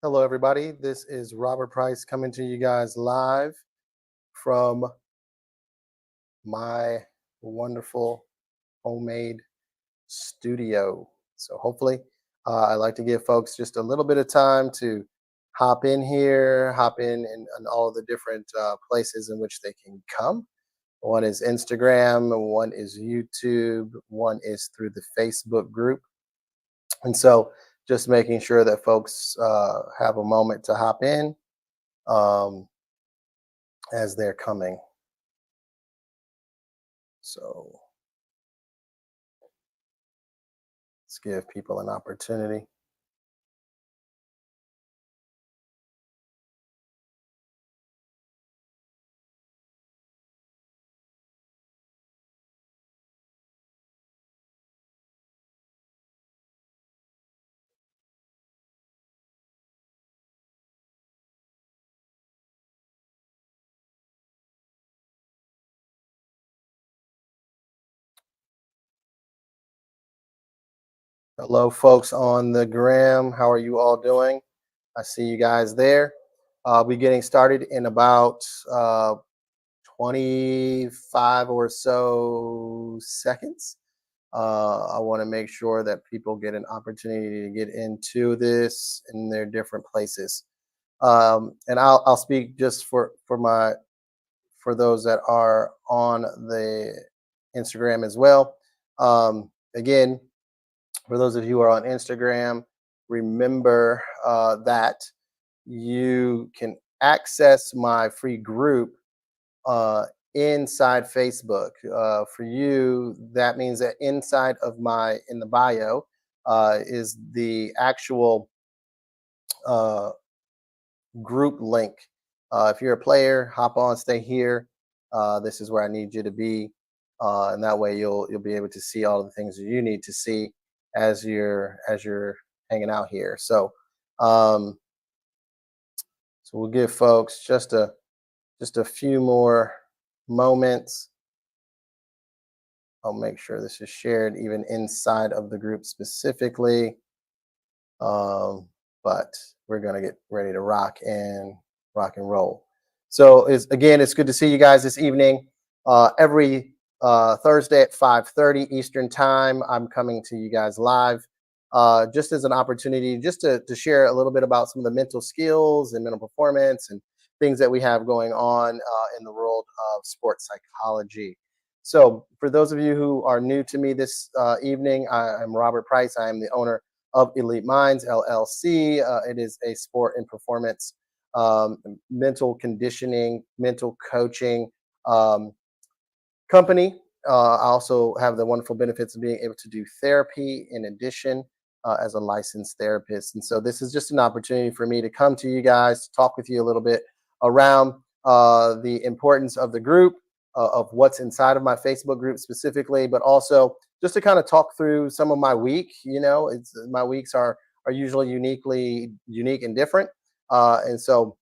Hello, everybody. This is Robert Price coming to you guys live from my wonderful homemade studio. So, hopefully, I like to give folks just a little bit of time to hop in here, hop in all the different places in which they can come. One is Instagram, one is YouTube, one is through the Facebook group. And so, just making sure that folks have a moment to hop in. Um, as they're coming. So let's give people an opportunity. Hello, folks on the gram. How are you all doing? I see you guys there. I'll be getting started in about 25 or so seconds. I want to make sure that people get an opportunity to get into this in their different places. And I'll speak just for those that are on the Instagram as well. Again, for those of you who are on Instagram, remember that you can access my free group uh, inside Facebook. For you, that means that inside of in the bio is the actual uh, group link. If you're a player, hop on, stay here. This is where I need you to be, and that way you'll be able to see all the things that you need to see as you're hanging out here. Um, so we'll give folks just a few more moments. I'll make sure this is shared even inside of the group specifically. Um, but we're gonna get ready to rock and roll. So is again, it's good to see you guys this evening. Every Thursday at 5:30 Eastern time, I'm coming to you guys live, just as an opportunity, just to share a little bit about some of the mental skills and mental performance and things that we have going on in the world of sports psychology. So, for those of you who are new to me this evening, I'm Robert Price. I am the owner of Elite Minds LLC. It is a sport and performance, um, mental conditioning, mental coaching um, company. I also have the wonderful benefits of being able to do therapy in addition as a licensed therapist. And so this is just an opportunity for me to come to you guys, to talk with you a little bit around the importance of the group, of what's inside of my Facebook group specifically, but also just to kind of talk through some of my week. It's my weeks are usually unique and different. And so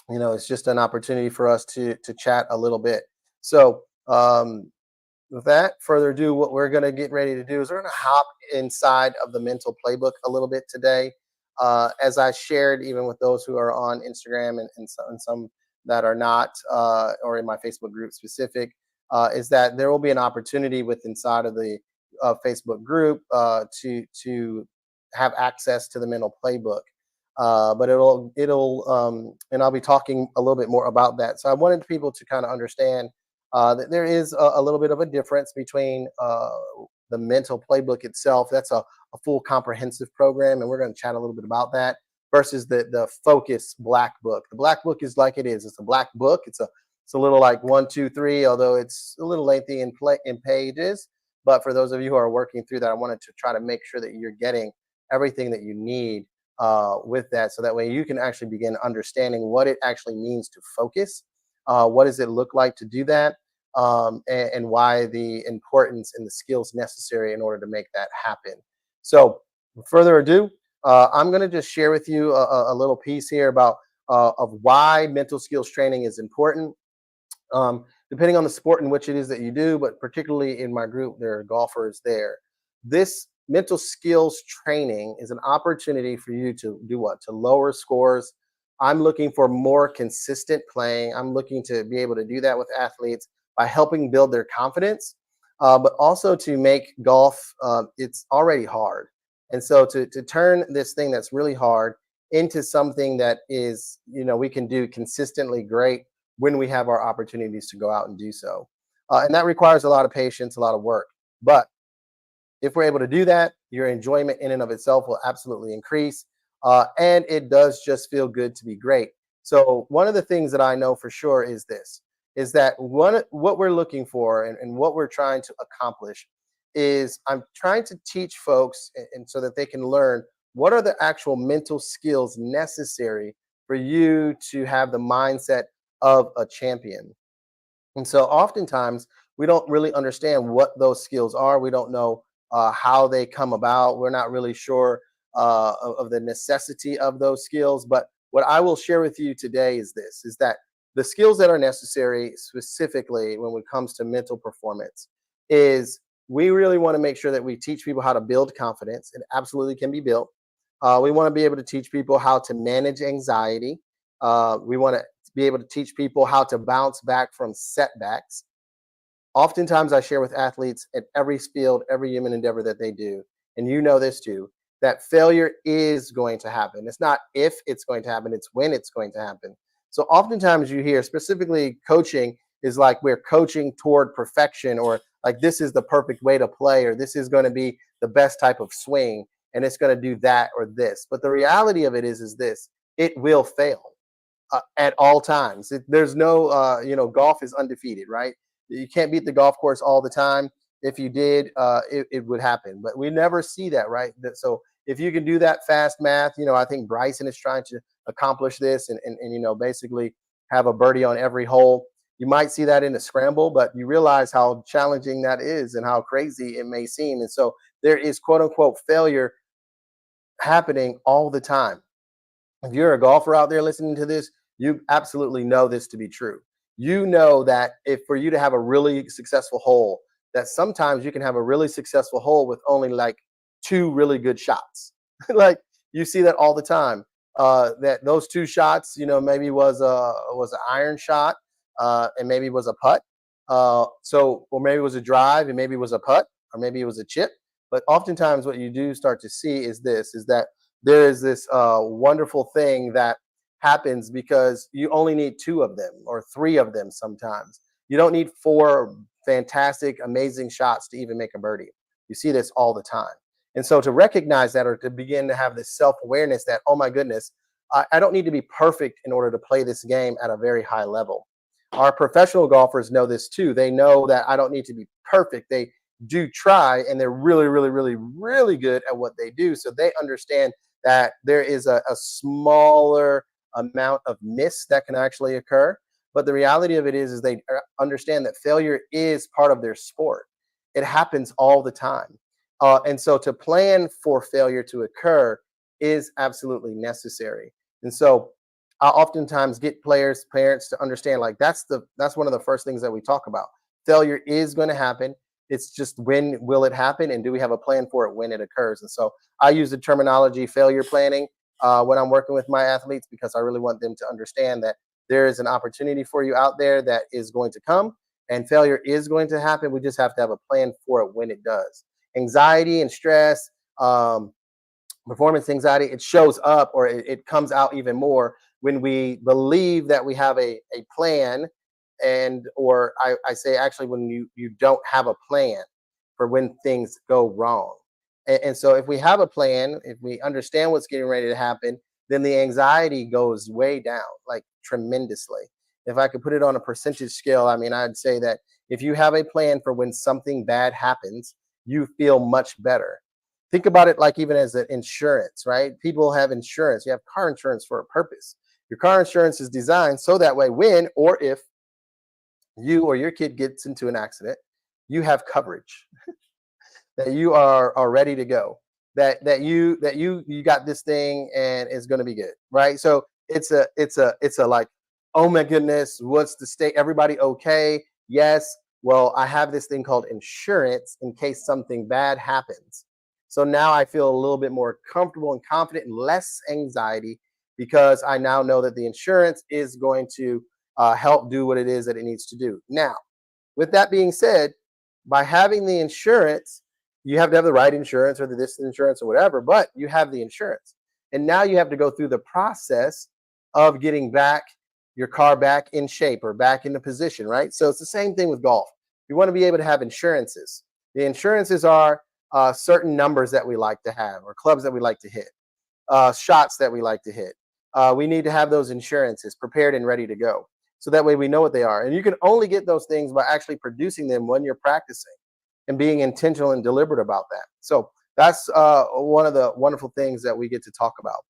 it's just an opportunity for us to chat a little bit. So with further ado, what we're going to get ready to do is we're going to hop inside of the mental playbook a little bit today. As I shared, even with those who are on Instagram and some that are not, or in my Facebook group specific, is that there will be an opportunity with inside of the Facebook group to have access to the mental playbook. But and I'll be talking a little bit more about that. So I wanted people to kind of understand that there is a little bit of a difference between the mental playbook itself. That's a full comprehensive program, and we're going to chat a little bit about that. Versus the focus black book. The black book is like it is. It's a black book. It's a little like 1, 2, 3, although it's a little lengthy in pages. But for those of you who are working through that, I wanted to try to make sure that you're getting everything that you need with that, so that way you can actually begin understanding what it actually means to focus. What does it look like to do that? And why the importance and the skills necessary in order to make that happen. So, without further ado, I'm going to just share with you a little piece here about of why mental skills training is important. Depending on the sport in which it is that you do, but particularly in my group, there are golfers there. This mental skills training is an opportunity for you to do what? To lower scores. I'm looking for more consistent playing. I'm looking to be able to do that with athletes by helping build their confidence, but also to make golf, it's already hard. And so to turn this thing that's really hard into something that is, we can do consistently great when we have our opportunities to go out and do so. And that requires a lot of patience, a lot of work. But if we're able to do that, your enjoyment in and of itself will absolutely increase. And it does just feel good to be great. So one of the things that I know for sure is this, is that what we're looking for and what we're trying to accomplish is I'm trying to teach folks and so that they can learn what are the actual mental skills necessary for you to have the mindset of a champion. And so oftentimes we don't really understand what those skills are. We don't know how they come about. We're not really sure of the necessity of those skills. But what I will share with you today is this, is that the skills that are necessary specifically when it comes to mental performance is we really want to make sure that we teach people how to build confidence. It absolutely can be built. We want to be able to teach people how to manage anxiety. We want to be able to teach people how to bounce back from setbacks. Oftentimes, I share with athletes at every field, every human endeavor that they do, and you know this too, that failure is going to happen. It's not if it's going to happen, it's when it's going to happen. So, oftentimes, you hear specifically coaching is like we're coaching toward perfection, or like this is the perfect way to play, or this is going to be the best type of swing, and it's going to do that or this. But the reality of it is this: it will fail at all times. There's no, golf is undefeated, right? You can't beat the golf course all the time. If you did, it would happen, but we never see that, right? So if you can do that fast math, I think Bryson is trying to accomplish this and basically have a birdie on every hole. You might see that in the scramble, but you realize how challenging that is and how crazy it may seem. And so there is quote unquote failure happening all the time. If you're a golfer out there listening to this, you absolutely know this to be true. You know that if for you to have a really successful hole, that sometimes you can have a really successful hole with only like two really good shots. Like you see that all the time. That those two shots, maybe was an iron shot, and maybe was a putt. Or maybe it was a drive, and maybe it was a putt, or maybe it was a chip. But oftentimes, what you do start to see is this: is that there is this wonderful thing that happens because you only need two of them or three of them sometimes. You don't need four fantastic, amazing shots to even make a birdie. You see this all the time. And so to recognize that or to begin to have this self awareness that, oh my goodness, I don't need to be perfect in order to play this game at a very high level. Our professional golfers know this too. They know that I don't need to be perfect. They do try and they're really, really, really, really good at what they do. So they understand that there is a smaller amount of miss that can actually occur. But the reality of it is they understand that failure is part of their sport. It happens all the time. And so to plan for failure to occur is absolutely necessary. And so I oftentimes get players, parents to understand like that's one of the first things that we talk about. Failure is going to happen. It's just when will it happen, and do we have a plan for it when it occurs? And so I use the terminology failure planning when I'm working with my athletes because I really want them to understand that there is an opportunity for you out there that is going to come, and failure is going to happen. We just have to have a plan for it when it does. Anxiety and stress, performance anxiety, it shows up or it comes out even more when we believe that we have a plan and or I say actually when you don't have a plan for when things go wrong. And so if we have a plan, if we understand what's getting ready to happen, then the anxiety goes way down, like tremendously. If I could put it on a percentage scale, I mean, I'd say that if you have a plan for when something bad happens, you feel much better. Think about it like even as an insurance, right? People have insurance. You have car insurance for a purpose. Your car insurance is designed so that way when or if you or your kid gets into an accident, you have coverage, that you are ready to go, that you got this thing and it's going to be good, right? So it's a like, oh my goodness, what's the state? Everybody okay? Yes. Well, I have this thing called insurance in case something bad happens. So now I feel a little bit more comfortable and confident and less anxiety because I now know that the insurance is going to help do what it is that it needs to do. Now, with that being said, by having the insurance, you have to have the right insurance or the this insurance or whatever, but you have the insurance. And now you have to go through the process of getting back your car back in shape or back into position, right? So it's the same thing with golf. You want to be able to have insurances. The insurances are certain numbers that we like to have or clubs that we like to hit, shots that we like to hit. We need to have those insurances prepared and ready to go. So that way we know what they are. And you can only get those things by actually producing them when you're practicing and being intentional and deliberate about that. So that's one of the wonderful things that we get to talk about.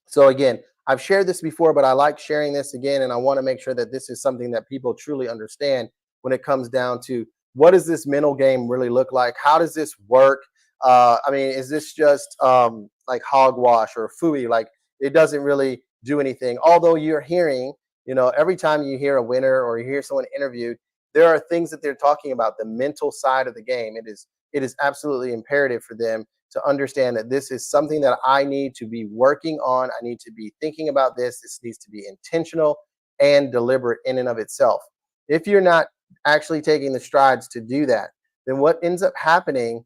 So again, I've shared this before, but I like sharing this again, and I want to make sure that this is something that people truly understand when it comes down to what does this mental game really look like? How does this work? I mean, is this just like hogwash or fooey? Like it doesn't really do anything. Although you're hearing, every time you hear a winner or you hear someone interviewed, there are things that they're talking about the mental side of the game. It is absolutely imperative for them to understand that this is something that I need to be working on. I need to be thinking about this. This needs to be intentional and deliberate in and of itself. If you're not actually taking the strides to do that, then what ends up happening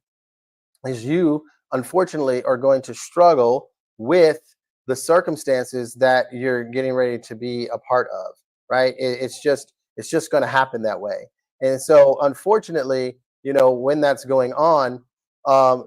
is you, unfortunately, are going to struggle with the circumstances that you're getting ready to be a part of, right? It's just going to happen that way. And so, unfortunately, when that's going on,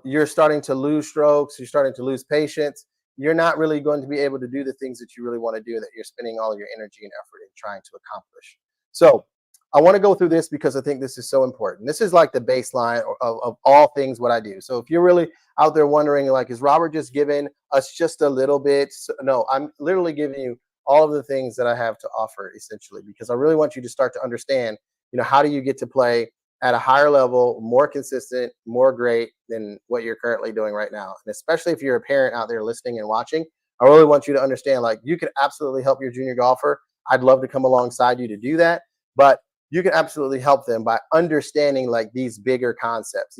you're starting to lose strokes, you're starting to lose patience. You're not really going to be able to do the things that you really want to do that you're spending all your energy and effort in trying to accomplish. So, I want to go through this because I think this is so important. This is like the baseline of all things what I do. So if you're really out there wondering, like, is Robert just giving us just a little bit? So, no, I'm literally giving you all of the things that I have to offer essentially, because I really want you to start to understand, how do you get to play at a higher level, more consistent, more great than what you're currently doing right now. And especially if you're a parent out there listening and watching, I really want you to understand, like, you could absolutely help your junior golfer. I'd love to come alongside you to do that. But you can absolutely help them by understanding like these bigger concepts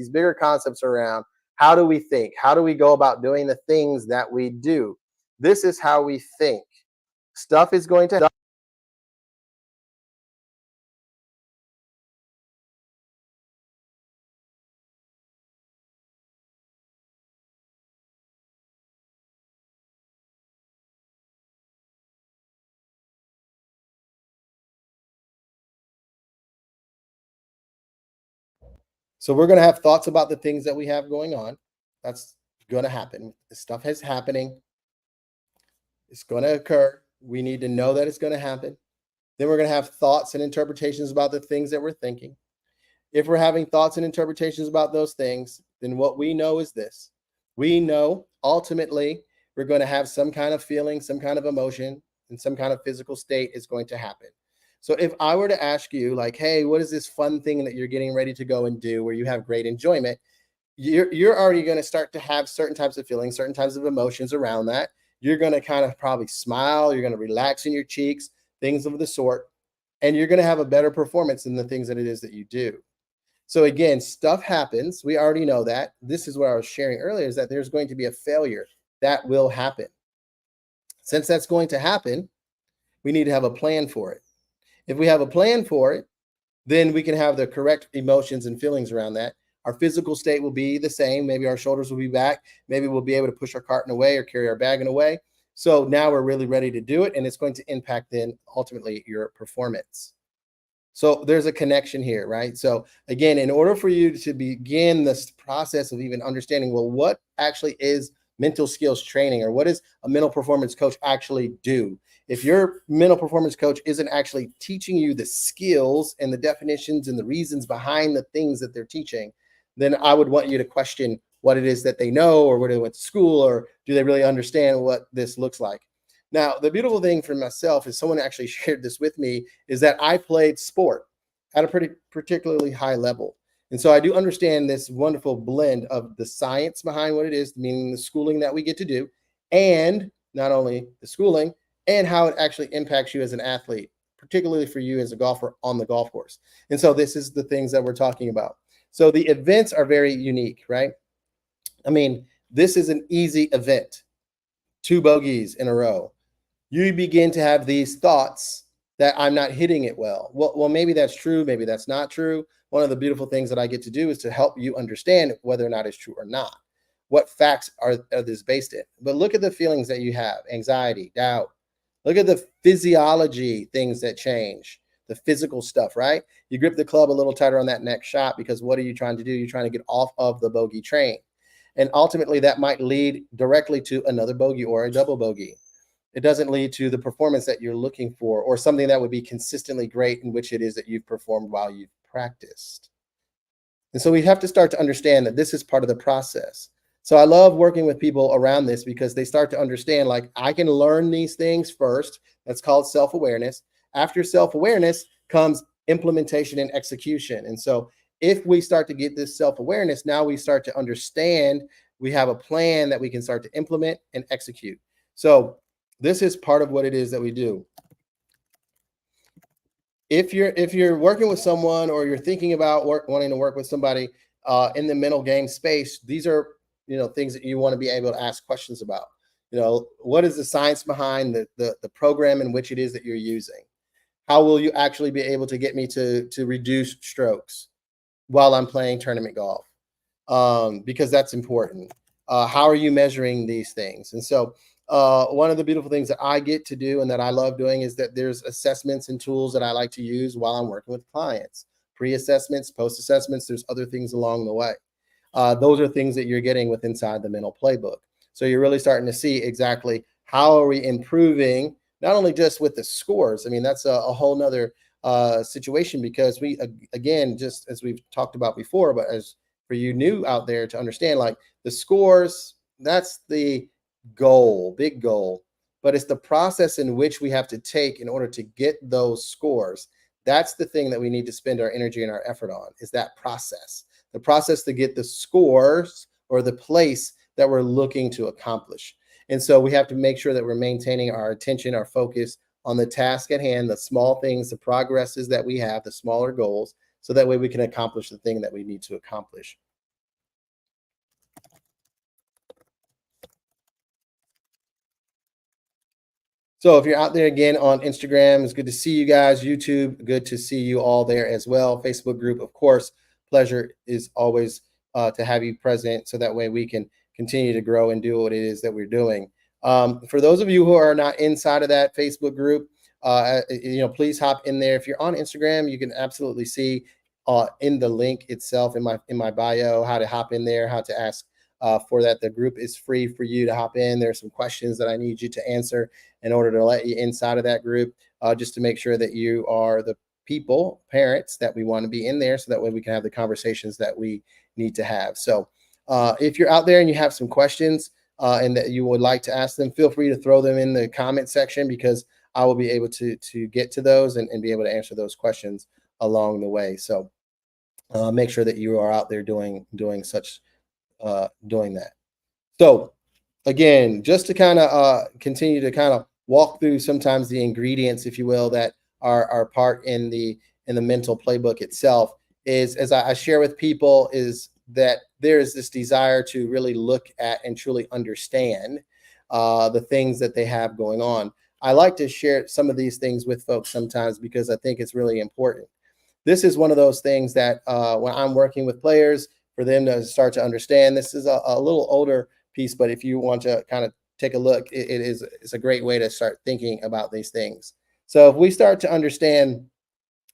around how do we think, how do we go about doing the things that we do. This is how we think. Stuff is going to. So we're going to have thoughts about the things that we have going on. That's going to happen. This stuff is happening. It's going to occur. We need to know that it's going to happen. Then we're going to have thoughts and interpretations about the things that we're thinking. If we're having thoughts and interpretations about those things, then what we know is this. We know ultimately we're going to have some kind of feeling, some kind of emotion, and some kind of physical state is going to happen. So if I were to ask you, like, hey, what is this fun thing that you're getting ready to go and do where you have great enjoyment? You're already going to start to have certain types of feelings, certain types of emotions around that. You're going to kind of probably smile, you're going to relax in your cheeks, things of the sort, and you're going to have a better performance in the things that it is that you do. So again, stuff happens. We already know that. This is what I was sharing earlier, is that there's going to be a failure that will happen. Since that's going to happen, we need to have a plan for it. If we have a plan for it, then we can have the correct emotions and feelings around that. Our physical state will be the same. Maybe our shoulders will be back. Maybe we'll be able to push our carton away or carry our bag away. So now we're really ready to do it. And it's going to impact then ultimately your performance. So there's a connection here, right? So again, in order for you to begin this process of even understanding, well, what actually is mental skills training, or what does a mental performance coach actually do? If your mental performance coach isn't actually teaching you the skills and the definitions and the reasons behind the things that they're teaching, then I would want you to question what it is that they know, or where they went to school, or do they really understand what this looks like? Now, the beautiful thing for myself is someone actually shared this with me, is that I played sport at a pretty particularly high level. And so I do understand this wonderful blend of the science behind what it is, meaning the schooling that we get to do, and not only the schooling, and how it actually impacts you as an athlete, particularly for you as a golfer on the golf course. And so this is the things that we're talking about. So the events are very unique, right? I mean, this is an easy event. Two bogeys in a row. You begin to have these thoughts that I'm not hitting it well. Well, maybe that's true. Maybe that's not true. One of the beautiful things that I get to do is to help you understand whether or not it's true or not. What facts are this based in? But look at the feelings that you have: anxiety, doubt. Look at the physiology things that change, the physical stuff, right? You grip the club a little tighter on that next shot because what are you trying to do? You're trying to get off of the bogey train. And ultimately, that might lead directly to another bogey or a double bogey. It doesn't lead to the performance that you're looking for or something that would be consistently great in which it is that you've performed while you've practiced. And so we have to start to understand that this is part of the process. So I love working with people around this because they start to understand, like, I can learn these things first. That's called self awareness. After self awareness comes implementation and execution. And so if we start to get this self awareness, now we start to understand, we have a plan that we can start to implement and execute. So this is part of what it is that we do. If you're working with someone or you're thinking about wanting to work with somebody in the mental game space, these are, things that you want to be able to ask questions about. What is the science behind the program in which it is that you're using? How will you actually be able to get me to reduce strokes while I'm playing tournament golf? Because that's important. How are you measuring these things? And so, one of the beautiful things that I get to do and that I love doing is that there's assessments and tools that I like to use while I'm working with clients: pre assessments, post assessments. There's other things along the way. Those are things that you're getting with inside the mental playbook. So you're really starting to see exactly how are we improving, not only just with the scores. I mean, that's a whole nother situation because again, just as we've talked about before, but as for you new out there to understand, like, the scores, that's the goal, big goal, but it's the process in which we have to take in order to get those scores. That's the thing that we need to spend our energy and our effort on, is that process, the process to get the scores or the place that we're looking to accomplish. And so we have to make sure that we're maintaining our attention, our focus on the task at hand, the small things, the progresses that we have, the smaller goals, so that way we can accomplish the thing that we need to accomplish. So if you're out there again on Instagram, it's good to see you guys. YouTube, good to see you all there as well. Facebook group, of course, pleasure is always to have you present, so that way we can continue to grow and do what it is that we're doing. For those of you who are not inside of that Facebook group, please hop in there. If you're on Instagram, you can absolutely see in the link itself in my bio how to hop in there, how to ask for that. The group is free for you to hop in. There's some questions that I need you to answer in order to let you inside of that group, just to make sure that you are the people, parents that we want to be in there, so that way we can have the conversations that we need to have. So if you're out there and you have some questions and that you would like to ask them, feel free to throw them in the comment section, because I will be able to get to those and be able to answer those questions along the way. So make sure that you are out there doing that. So again, just to kind of continue to kind of walk through sometimes the ingredients, if you will, that are part in the mental playbook itself, is, as I share with people, is that there is this desire to really look at and truly understand the things that they have going on. I like to share some of these things with folks sometimes because I think it's really important. This is one of those things that when I'm working with players, for them to start to understand, this is a little older piece, but if you want to kind of take a look, it's a great way to start thinking about these things. So if we start to understand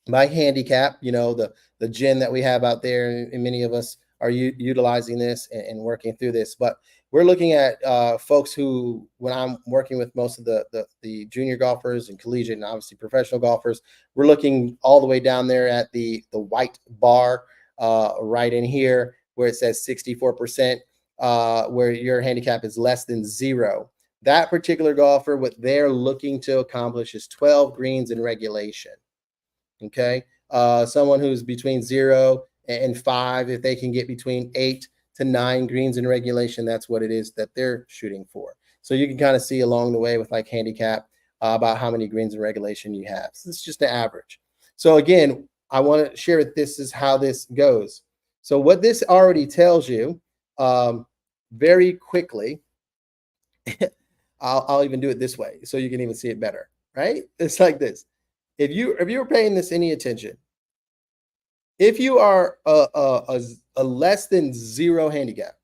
my handicap, the gin that we have out there, and many of us are utilizing this and working through this. But we're looking at folks who, when I'm working with most of the junior golfers and collegiate and obviously professional golfers, we're looking all the way down there at the white bar right in here where it says 64%, where your handicap is less than zero. That particular golfer, what they're looking to accomplish is 12 greens in regulation. Okay. Someone who's between 0 and 5, if they can get between 8 to 9 greens in regulation, that's what it is that they're shooting for. So you can kind of see along the way with like handicap about how many greens in regulation you have. So it's just the average. So again, I want to share with this is how this goes. So what this already tells you, very quickly. I'll even do it this way so you can even see it better, right? It's like this. If you're paying this any attention, if you are a less than zero handicap,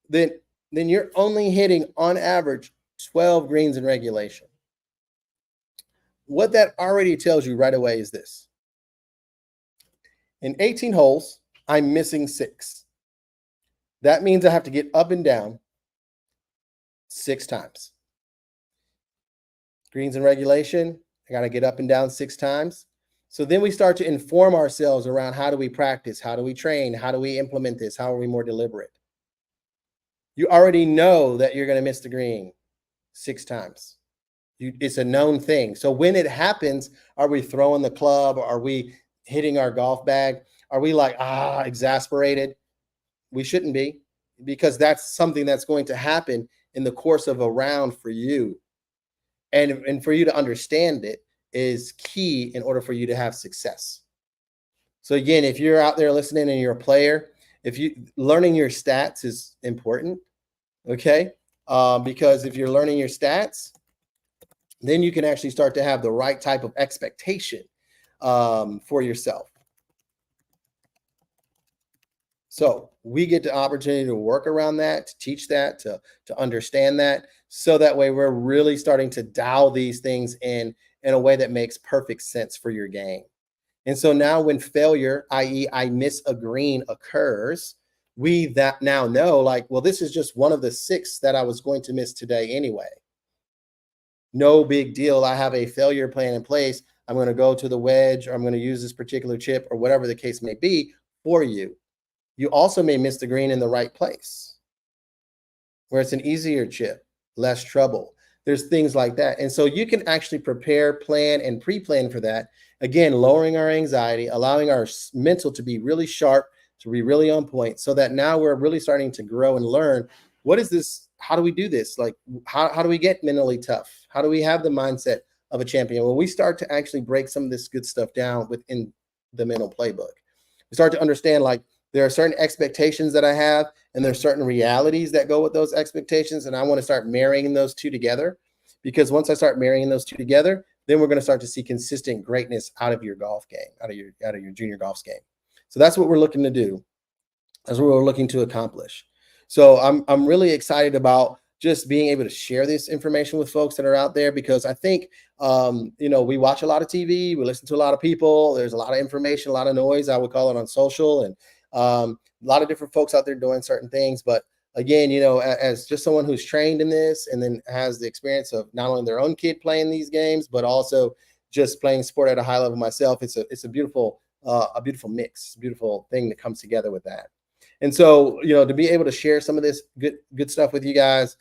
then you're only hitting on average 12 greens in regulation. What that already tells you right away is this: in 18 holes, I'm missing 6. That means I have to get up and down 6 times. Greens in regulation, I got to get up and down 6 times. So then we start to inform ourselves around how do we practice? How do we train? How do we implement this? How are we more deliberate? You already know that you're going to miss the green 6 times. It's a known thing. So when it happens, are we throwing the club? Are we hitting our golf bag? Are we like, exasperated? We shouldn't be, because that's something that's going to happen in the course of a round for you. And for you to understand it is key in order for you to have success. So again, if you're out there listening and you're a player, if you learning your stats is important, okay? Because if you're learning your stats, then you can actually start to have the right type of expectation for yourself. So we get the opportunity to work around that, to teach that, to understand that, so that way we're really starting to dial these things in a way that makes perfect sense for your game. And so now when failure, i.e., I miss a green, occurs, we that now know, like, well, this is just one of the 6 that I was going to miss today anyway. No big deal. I have a failure plan in place. I'm going to go to the wedge, or I'm going to use this particular chip, or whatever the case may be for you. You also may miss the green in the right place, where it's an easier chip, less trouble. There's things like that. And so you can actually prepare, plan, and pre-plan for that. Again, lowering our anxiety, allowing our mental to be really sharp, to be really on point, so that now we're really starting to grow and learn, what is this? How do we do this? Like, how do we get mentally tough? How do we have the mindset of a champion? When we start to actually break some of this good stuff down within the mental playbook, we start to understand, like, there are certain expectations that I have, and there's certain realities that go with those expectations. And I want to start marrying those two together, because once I start marrying those two together, then we're going to start to see consistent greatness out of your golf game, out of your junior golf game. So that's what we're looking to do. That's what we're looking to accomplish. So I'm really excited about just being able to share this information with folks that are out there, because I think we watch a lot of TV, we listen to a lot of people. There's a lot of information, a lot of noise, I would call it, on social, and a lot of different folks out there doing certain things. But again, as just someone who's trained in this, and then has the experience of not only their own kid playing these games, but also just playing sport at a high level myself, it's a beautiful mix, beautiful thing that comes together with that. And so, to be able to share some of this good stuff with you guys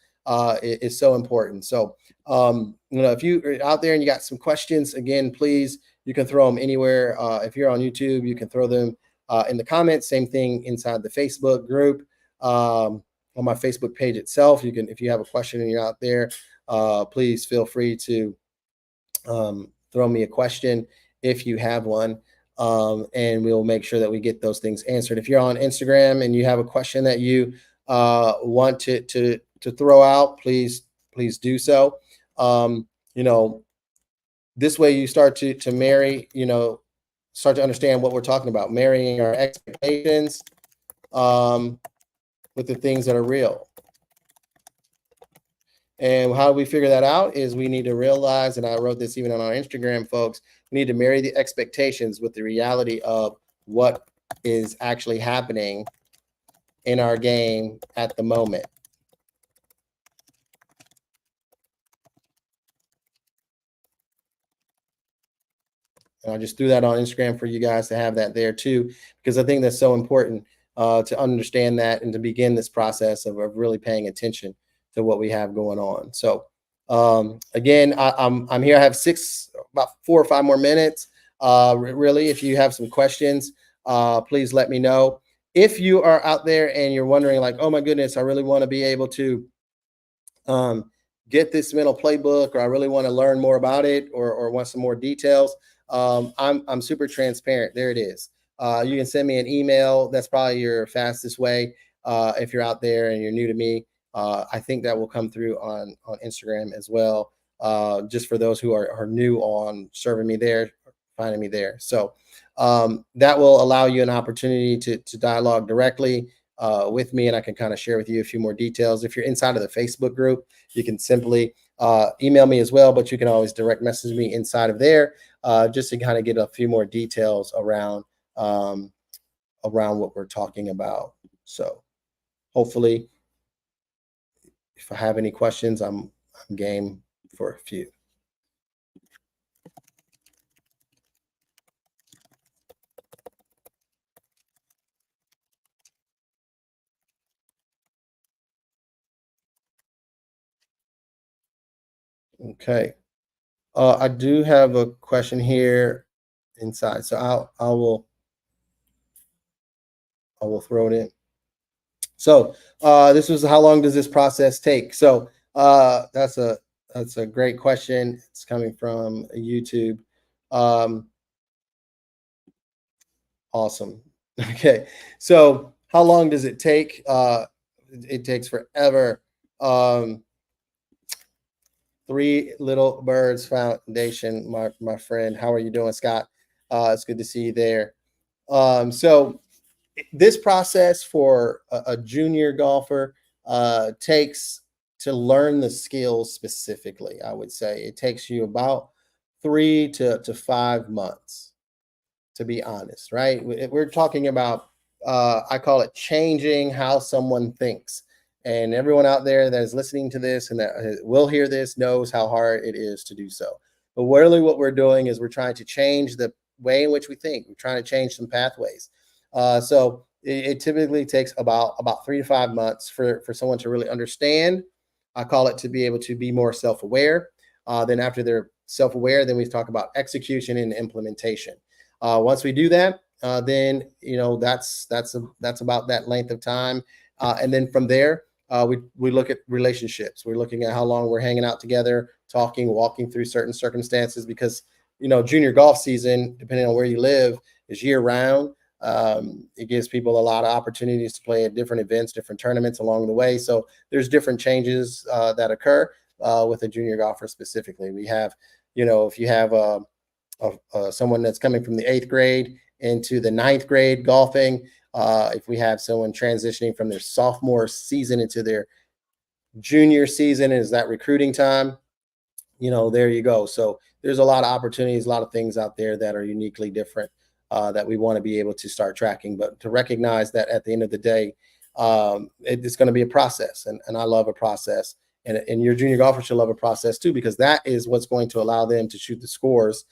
is so important. So, if you're out there and you got some questions, again, please, you can throw them anywhere. If you're on YouTube, you can throw them in the comments. Same thing inside the Facebook group, on my Facebook page itself. You can, if you have a question and you're out there, please feel free to throw me a question if you have one. And we'll make sure that we get those things answered. If you're on Instagram and you have a question that you want to throw out, please do so. This way you start to marry, start to understand what we're talking about, marrying our expectations with the things that are real. And how do we figure that out is we need to realize, and I wrote this even on our Instagram, folks, we need to marry the expectations with the reality of what is actually happening in our game at the moment. And I just threw that on Instagram for you guys to have that there too, because I think that's so important to understand that, and to begin this process of really paying attention to what we have going on. So again, I'm here. I have about 4 or 5 more minutes. Really, if you have some questions, please let me know. If you are out there and you're wondering, like, oh my goodness, I really want to be able to get this mental playbook, or I really want to learn more about it, or want some more details, I'm super transparent. There it is. You can send me an email. That's probably your fastest way. if you're out there and you're new to me, I think that will come through on Instagram as well. Just for those who are new on serving me there, finding me there. So that will allow you an opportunity to dialogue directly with me, and I can kind of share with you a few more details. If you're inside of the Facebook group, you can simply email me as well, but you can always direct message me inside of there, just to kind of get a few more details um, around what we're talking about. So hopefully, if I have any questions, I'm game for a few. Okay. I do have a question here inside, so I will throw it in. So this was how long does this process take? So that's a great question. It's coming from YouTube. Um, awesome. Okay, so how long does it take? It takes forever. Um, Three Little Birds Foundation, my friend. How are you doing, Scott? It's good to see you there. So this process for a junior golfer takes to learn the skills specifically. I would say it takes you about 3 to 5 months, to be honest, right? We're talking about, I call it changing how someone thinks. And everyone out there that is listening to this and that will hear this knows how hard it is to do so. But really, what we're doing is we're trying to change the way in which we think. We're trying to change some pathways. So it typically takes about 3 to 5 months for someone to really understand. I call it to be able to be more self aware. Then after they're self aware, then we talk about execution and implementation. Once we do that, then that's about that length of time, and then from there, we look at relationships. We're looking at how long we're hanging out together, talking, walking through certain circumstances, because junior golf season, depending on where you live, is year round. It gives people a lot of opportunities to play at different events, different tournaments along the way. So there's different changes that occur with a junior golfer specifically. We have, if you have someone that's coming from the eighth grade into the ninth grade golfing. If we have someone transitioning from their sophomore season into their junior season, is that recruiting time? There you go. So there's a lot of opportunities, a lot of things out there that are uniquely different that we want to be able to start tracking. But to recognize that at the end of the day, it's going to be a process, and I love a process. And your junior golfer should love a process too, because that is what's going to allow them to shoot the scores,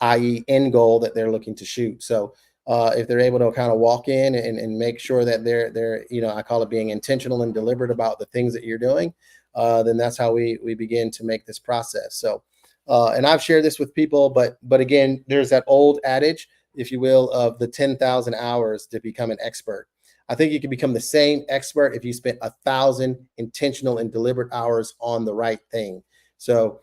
i.e., end goal that they're looking to shoot. So if they're able to kind of walk in and make sure that they're I call it being intentional and deliberate about the things that you're doing, then that's how we begin to make this process. So, and I've shared this with people, but again, there's that old adage, if you will, of the 10,000 hours to become an expert. I think you can become the same expert if you spent 1,000 intentional and deliberate hours on the right thing. So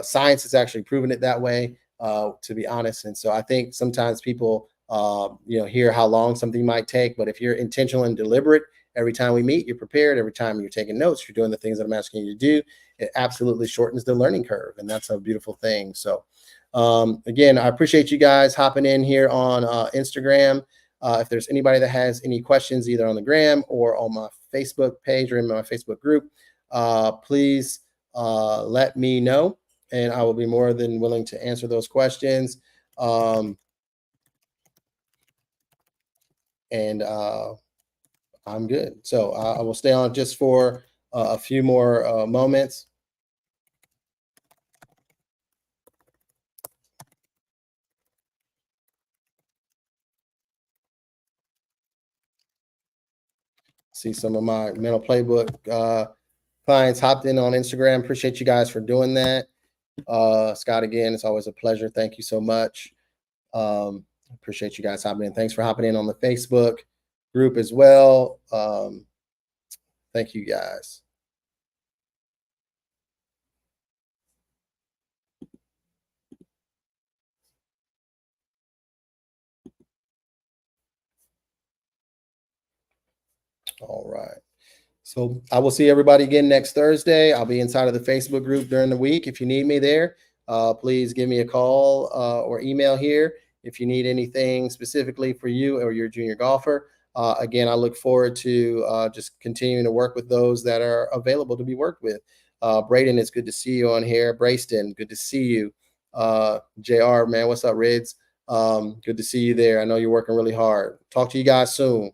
science has actually proven it that way, to be honest. And so I think sometimes people, hear how long something might take, but if you're intentional and deliberate, every time we meet, you're prepared. Every time you're taking notes, you're doing the things that I'm asking you to do. It absolutely shortens the learning curve, and that's a beautiful thing. So, again, I appreciate you guys hopping in here on Instagram. If there's anybody that has any questions, either on the gram or on my Facebook page or in my Facebook group, please let me know, and I will be more than willing to answer those questions. Um, and I'm good. So I will stay on just for a few more moments. See some of my mental playbook clients hopped in on Instagram. Appreciate you guys for doing that. Scott, again, it's always a pleasure. Thank you so much. Appreciate you guys hopping in. Thanks for hopping in on the Facebook group as well. Thank you guys. All right. So I will see everybody again next Thursday. I'll be inside of the Facebook group during the week. If you need me there, please give me a call or email here if you need anything specifically for you or your junior golfer. Again, I look forward to just continuing to work with those that are available to be worked with. Braden, it's good to see you on here. Brayston, good to see you. JR, man, what's up, Rids? Good to see you there. I know you're working really hard. Talk to you guys soon.